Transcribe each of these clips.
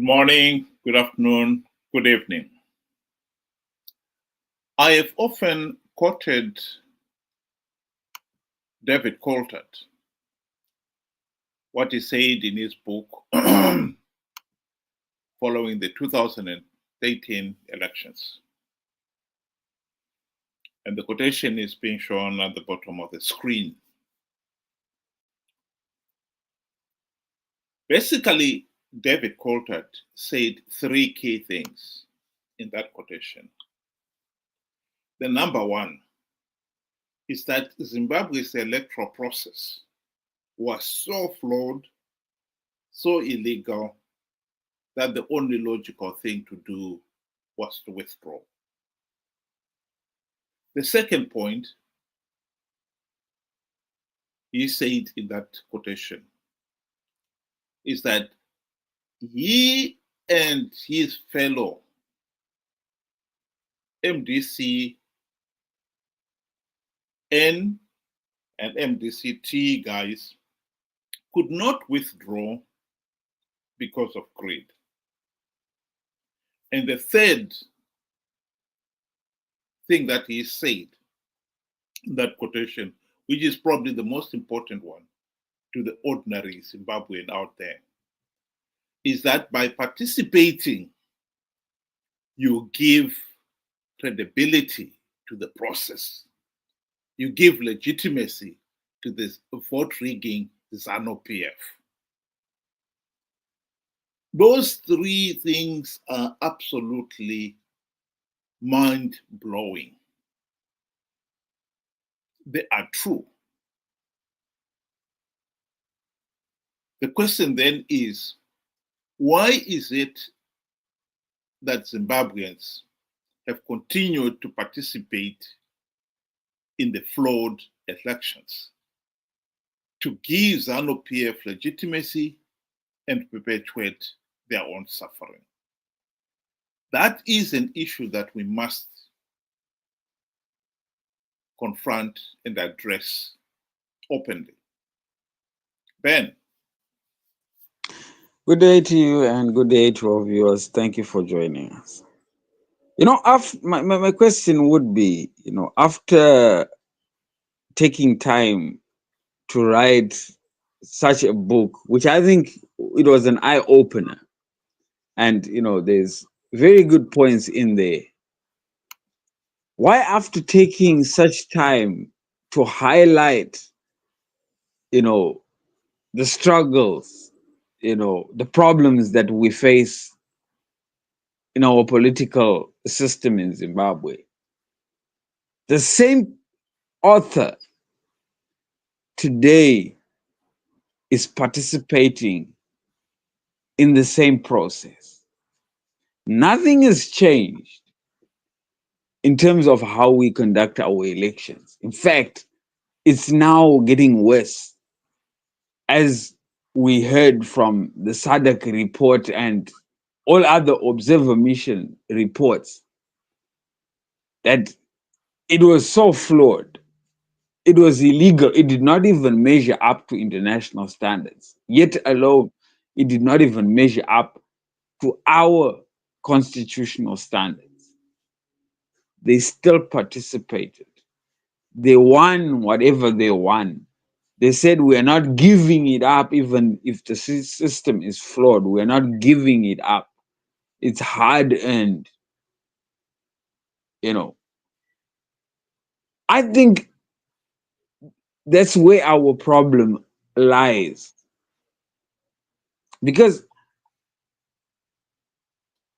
Good morning, good afternoon, good evening. I have often quoted David Coltart, what he said in his book following the 2018 elections. And the quotation is being shown at the bottom of the screen. Basically, David Coltart said three key things in that quotation. The number one is that Zimbabwe's electoral process was so flawed, so illegal, that the only logical thing to do was to withdraw. The second point he said in that quotation is that he and his fellow MDC N and MDC-T guys could not withdraw because of greed. And the third thing that he said in that quotation, which is probably the most important one to the ordinary Zimbabwean out there, is that by participating, you give credibility to the process. You give legitimacy to this vote rigging Zanu PF. Those three things are absolutely mind-blowing. They are true. The question then is, why is it that Zimbabweans have continued to participate in the flawed elections to give Zanu PF legitimacy and perpetuate their own suffering? That is an issue that we must confront and address openly. Ben. Good day to you and good day to our viewers. Thank you for joining us. My question would be, after taking time to write such a book, which I think it was an eye-opener, and, there's very good points in there. Why, after taking such time to highlight, the struggles, the problems that we face in our political system in Zimbabwe, the same author today is participating in the same process? Nothing has changed in terms of how we conduct our elections. In fact, it's now getting worse, as we heard from the SADC report and all other observer mission reports, that it was so flawed. It was illegal. It did not even measure up to international standards. Yet alone, it did not even measure up to our constitutional standards. They still participated. They won whatever they won. They said, we are not giving it up, even if the system is flawed. We are not giving it up. It's hard earned. I think that's where our problem lies. Because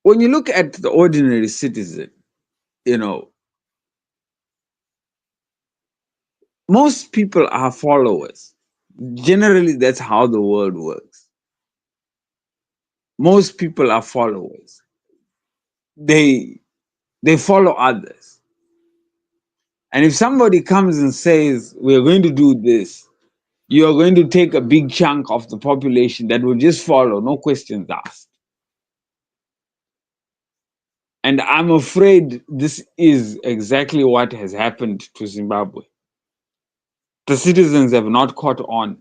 when you look at the ordinary citizen, most people are followers. Generally, that's how the world works. Most people are followers. They follow others. And if somebody comes and says, we're going to do this, you are going to take a big chunk of the population that will just follow, no questions asked. And I'm afraid this is exactly what has happened to Zimbabwe. The citizens have not caught on,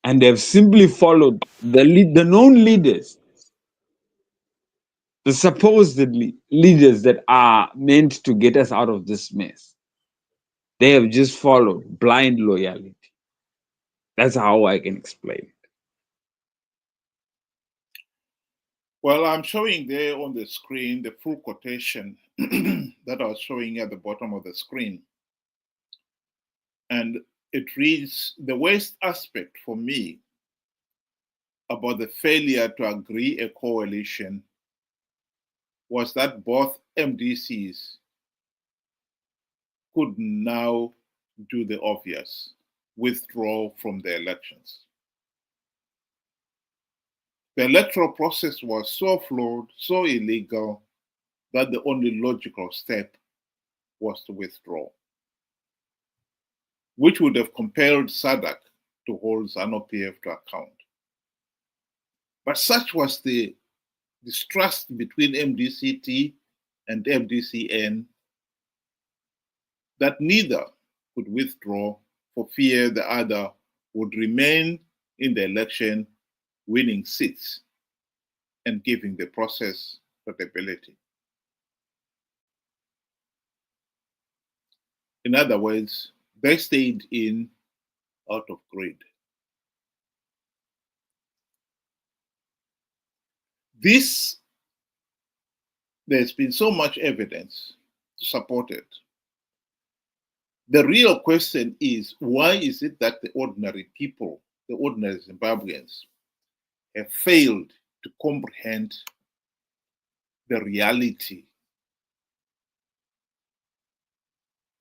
and they've simply followed the known leaders the supposedly leaders that are meant to get us out of this mess, they have just followed blind loyalty. That's how I can explain it. Well, I'm showing there on the screen the full quotation that I was showing at the bottom of the screen. And it reads, the worst aspect for me about the failure to agree a coalition was that both MDCs could now do the obvious, withdraw from the elections. The electoral process was so flawed, so illegal, that the only logical step was to withdraw, which would have compelled SADC to hold Zanu PF to account. But such was the distrust between MDCT and MDCN that neither could withdraw for fear the other would remain in the election, winning seats and giving the process credibility. In other words, they stayed in out of greed. This, there's been so much evidence to support it. The real question is, why is it that the ordinary people, the ordinary Zimbabweans, have failed to comprehend the reality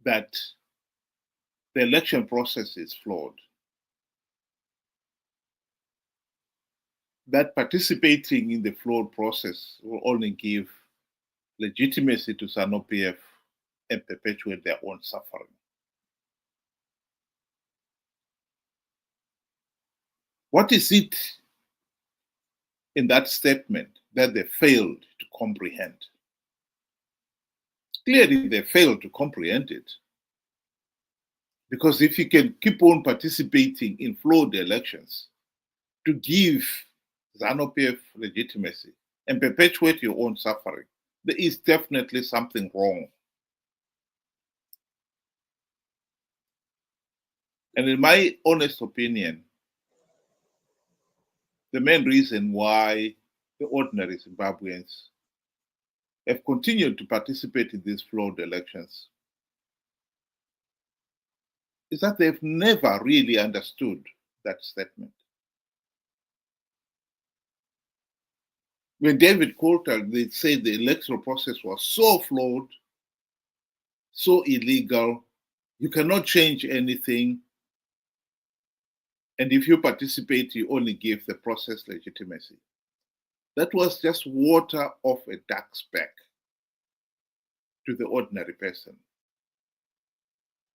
that the election process is flawed, that participating in the flawed process will only give legitimacy to Zanu PF and perpetuate their own suffering? What is it in that statement that they failed to comprehend? Clearly, they failed to comprehend it. Because if you can keep on participating in flawed elections to give Zanu PF legitimacy and perpetuate your own suffering, there is definitely something wrong. And in my honest opinion, the main reason why the ordinary Zimbabweans have continued to participate in these flawed elections is that they've never really understood that statement. When David Coltart, they said the electoral process was so flawed, so illegal, you cannot change anything. And if you participate, you only give the process legitimacy. That was just water off a duck's back to the ordinary person.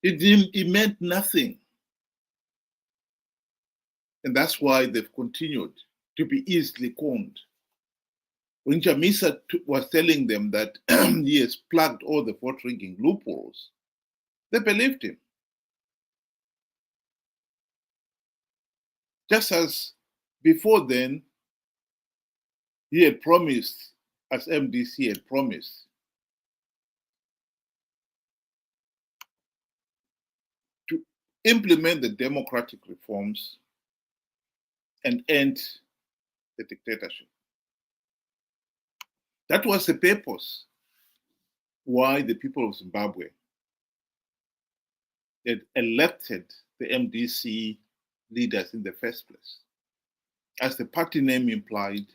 It meant nothing. And that's why they've continued to be easily conned. When Chamisa was telling them that he has plugged all the vote rigging loopholes, they believed him. Just as before then, he had promised, as MDC had promised, to implement the democratic reforms and end the dictatorship. That was the purpose why the people of Zimbabwe had elected the MDC leaders in the first place. As the party name implied,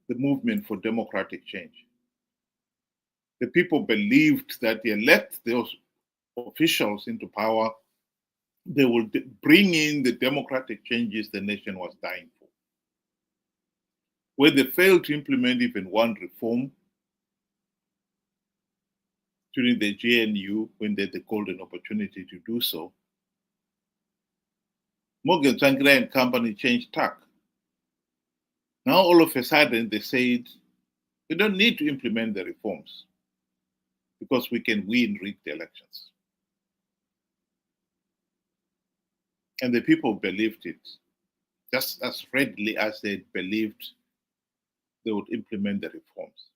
the movement for democratic change. The people believed that they elect those officials into power, they will bring in the democratic changes the nation was dying for. Where they failed to implement even one reform during the GNU, when they had the golden opportunity to do so, Morgan Tsvangirai and company changed tack. Now all of a sudden they said, we don't need to implement the reforms because we can win rigged elections. And the people believed it just as readily as they believed they would implement the reforms.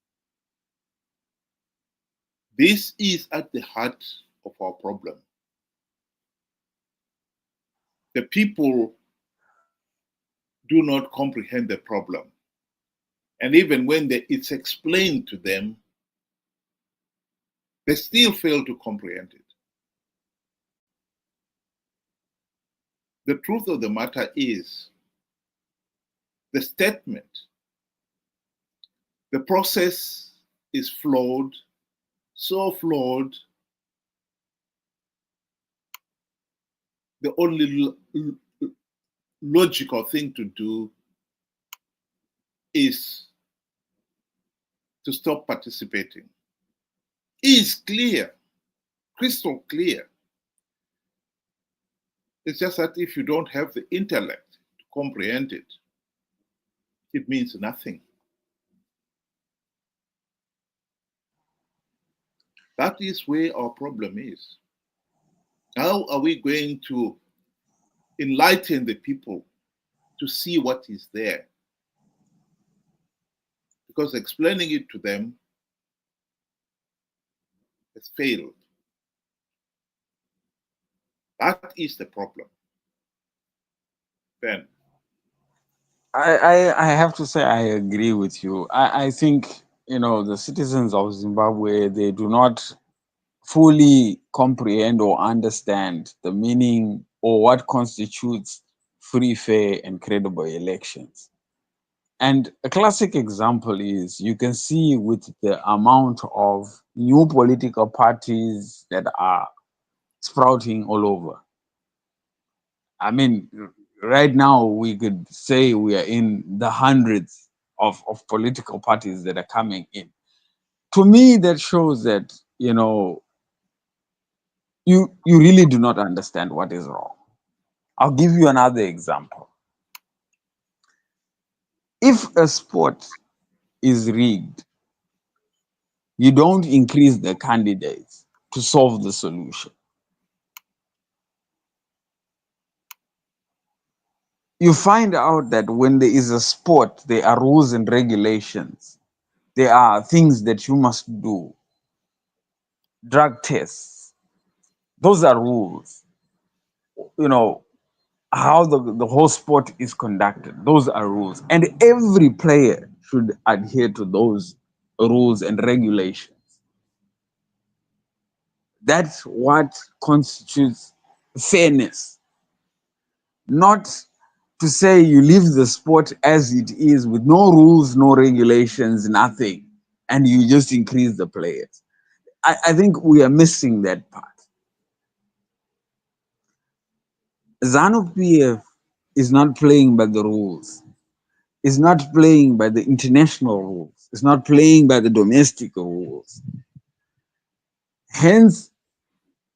This is at the heart of our problem. The people do not comprehend the problem. And even when it's explained to them, they still fail to comprehend it. The truth of the matter is the statement, the process is flawed, so flawed, the only logical thing to do is to stop participating. It's clear, crystal clear. It's just that if you don't have the intellect to comprehend it, it means nothing. That is where our problem is. How are we going to enlighten the people to see what is there? Because explaining it to them has failed. That is the problem. Ben. I have to say I agree with you. I think, the citizens of Zimbabwe, they do not fully comprehend or understand the meaning or what constitutes free, fair, and credible elections. And a classic example is you can see with the amount of new political parties that are sprouting all over. I mean, right now we could say we are in the hundreds of political parties that are coming in. To me, that shows that, you really do not understand what is wrong. I'll give you another example. If a sport is rigged, you don't increase the candidates to solve the solution. You find out that when there is a sport, there are rules and regulations. There are things that you must do. Drug tests, those are rules. How the whole sport is conducted, those are rules. And every player should adhere to those rules and regulations. That's what constitutes fairness. Not to say you leave the sport as it is with no rules, no regulations, nothing, and you just increase the players. I think we are missing that part. Zanu PF is not playing by the rules, is not playing by the international rules, is not playing by the domestic rules. Hence,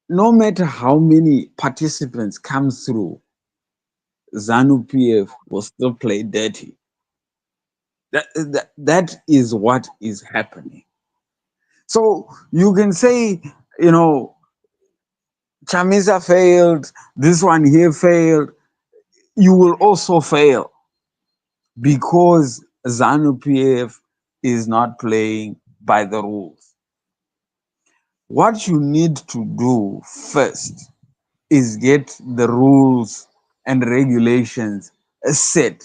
no matter how many participants come through, Zanu PF will still play dirty. That is what is happening. So you can say, Chamisa failed, this one here failed. You will also fail because Zanu PF is not playing by the rules. What you need to do first is get the rules and regulations set,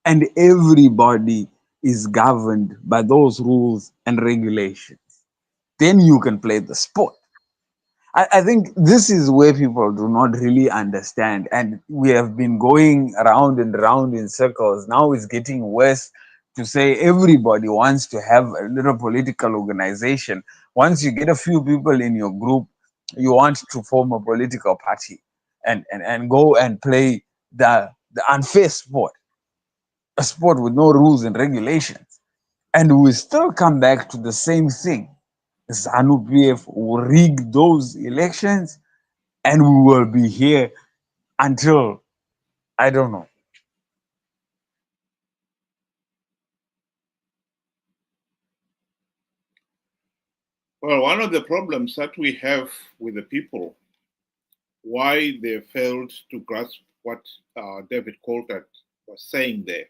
and everybody is governed by those rules and regulations. Then you can play the sport. I think this is where people do not really understand, and we have been going around and around in circles. Now it's getting worse to say everybody wants to have a little political organization. Once you get a few people in your group, you want to form a political party and go and play the unfair sport, a sport with no rules and regulations. And we still come back to the same thing. ZANU PF will rig those elections and we will be here until, I don't know. Well, one of the problems that we have with the people, why they failed to grasp what David Coltart was saying there,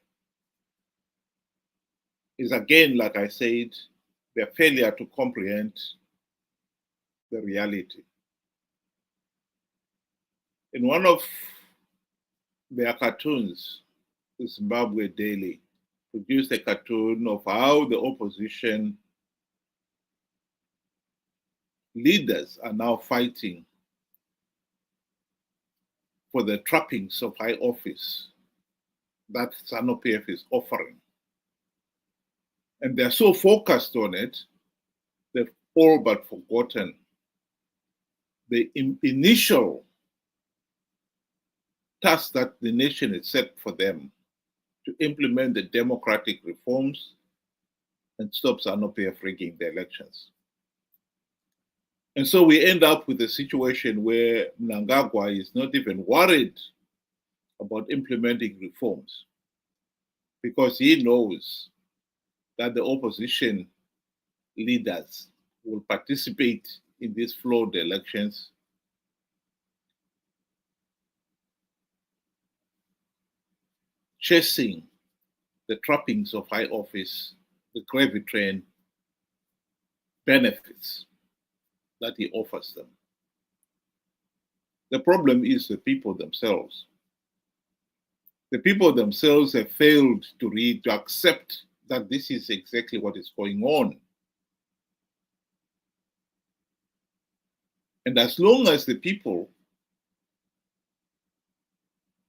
is again, like I said, their failure to comprehend the reality. In one of their cartoons, the Zimbabwe Daily produced a cartoon of how the opposition leaders are now fighting for the trappings of high office that Zanu PF is offering. And they're so focused on it, they've all but forgotten the initial task that the nation had set for them to implement the democratic reforms and stop Zanu PF rigging the elections. And so we end up with a situation where Mnangagwa is not even worried about implementing reforms because he knows that the opposition leaders will participate in these flawed elections chasing the trappings of high office, the gravy train benefits that he offers them. The problem is the people themselves. The people themselves have failed to accept that this is exactly what is going on. And as long as the people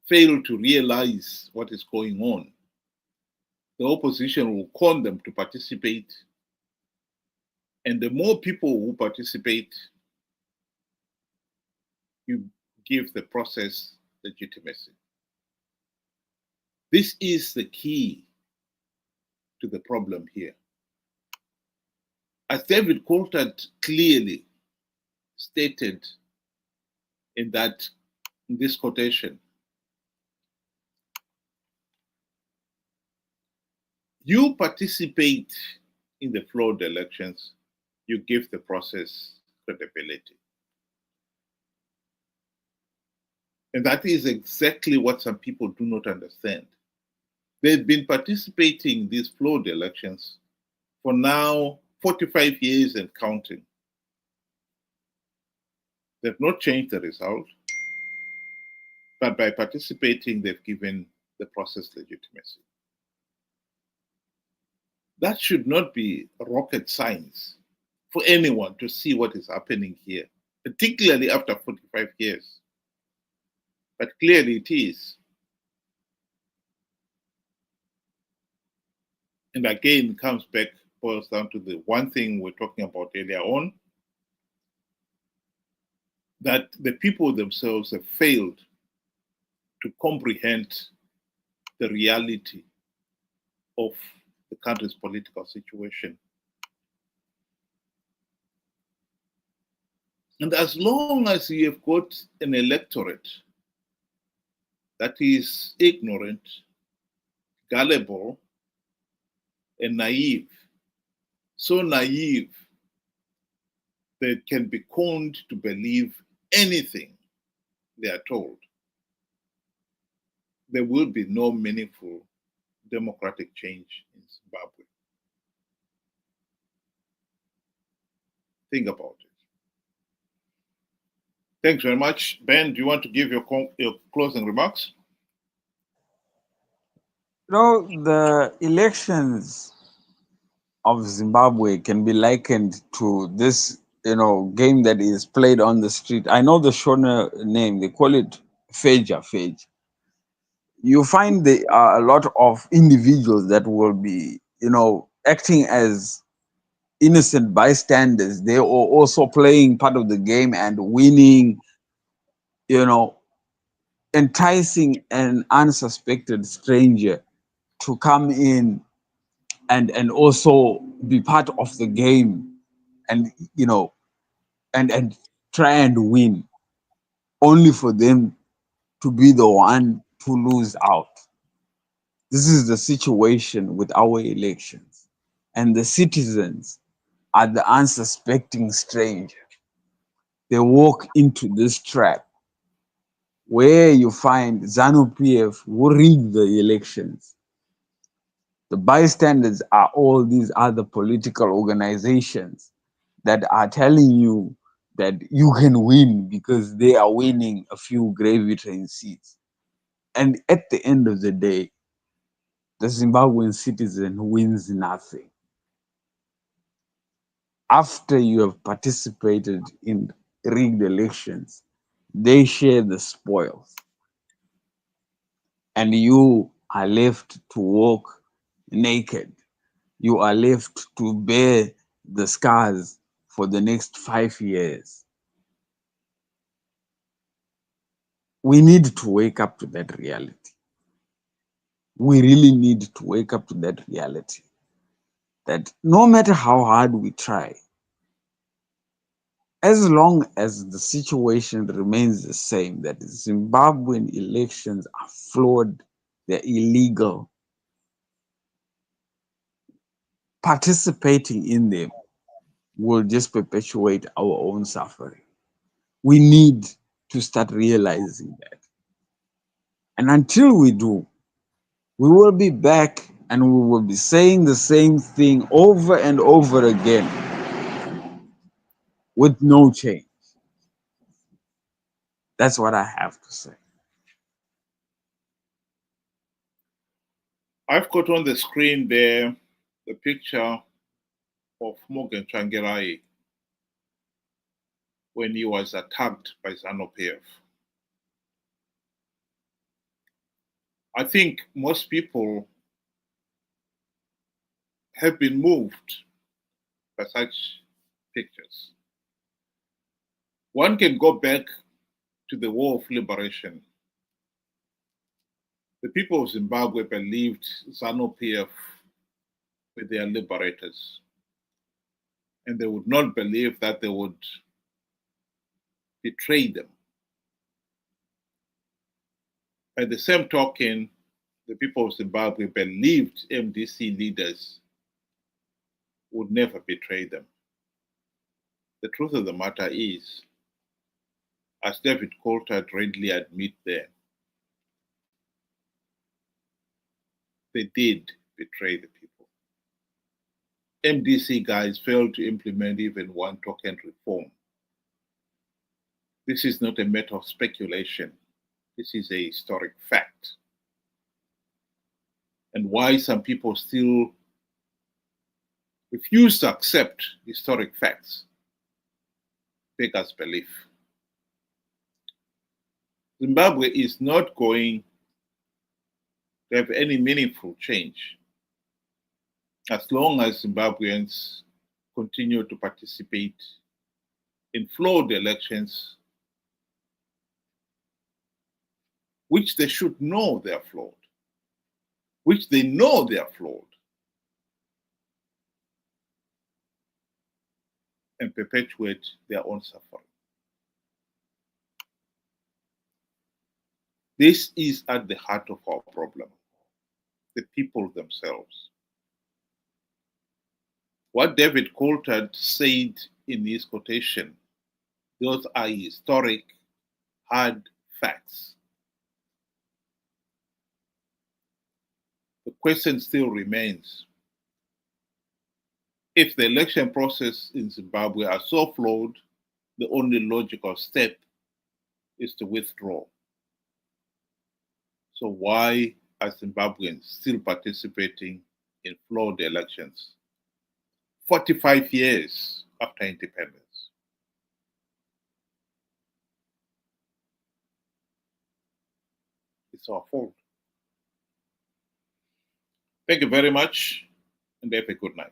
fail to realize what is going on, the opposition will con them to participate. And the more people who participate, you give the process legitimacy. This is the key to the problem here. As David Coltart clearly stated in this quotation, you participate in the flawed elections, you give the process credibility. And that is exactly what some people do not understand. They've been participating in these flawed elections for now 45 years and counting. They've not changed the result, but by participating, they've given the process legitimacy. That should not be rocket science for anyone to see what is happening here, particularly after 45 years. But clearly it is. And again, boils down to the one thing we're talking about earlier on, that the people themselves have failed to comprehend the reality of the country's political situation. And as long as you have got an electorate that is ignorant, gullible, and naive, so naive they can be conned to believe anything they are told, there will be no meaningful democratic change in Zimbabwe. Think about it. Thanks very much. Ben, do you want to give your closing remarks? The elections of Zimbabwe can be likened to this, game that is played on the street. I know the Shona name, they call it Fage. You find there are a lot of individuals that will be, acting as innocent bystanders. They are also playing part of the game and winning, enticing an unsuspected stranger to come in and also be part of the game and and try and win, only for them to be the one to lose out. This is the situation with our elections, and the citizens are the unsuspecting stranger. They walk into this trap where you find Zanu PF who rigged the elections, The bystanders are all these other political organizations that are telling you that you can win because they are winning a few gravy train seats. And at the end of the day, the Zimbabwean citizen wins nothing. After you have participated in rigged elections, they share the spoils, and you are left to walk naked. You are left to bear the scars for the next 5 years. We need to wake up to that reality. We really need to wake up to that reality that no matter how hard we try, as long as the situation remains the same, that Zimbabwean elections are flawed, they're illegal, participating in them will just perpetuate our own suffering. We need to start realizing that. And until we do, we will be back and we will be saying the same thing over and over again with no change. That's what I have to say. I've got on the screen there the picture of Morgan Tsvangirai when he was attacked by Zanu PF. I think most people have been moved by such pictures. One can go back to the War of Liberation. The people of Zimbabwe believed Zanu PF were their liberators, and they would not believe that they would betray them. By the same token, the people of Zimbabwe believed MDC leaders would never betray them. The truth of the matter is, as David Coltart readily admits there, they did betray the people. MDC guys failed to implement even one token reform. This is not a matter of speculation. This is a historic fact. And why some people still refuse to accept historic facts beggars belief. Zimbabwe is not going to have any meaningful change as long as Zimbabweans continue to participate in flawed elections, which they should know they are flawed, which they know they are flawed, and perpetuate their own suffering. This is at the heart of our problem, the people themselves. What David Coltart said in his quotation, those are historic, hard facts. The question still remains, if the election process in Zimbabwe are so flawed, the only logical step is to withdraw. So why are Zimbabweans still participating in flawed elections 45 years after independence? It's our fault. Thank you very much, and have a good night.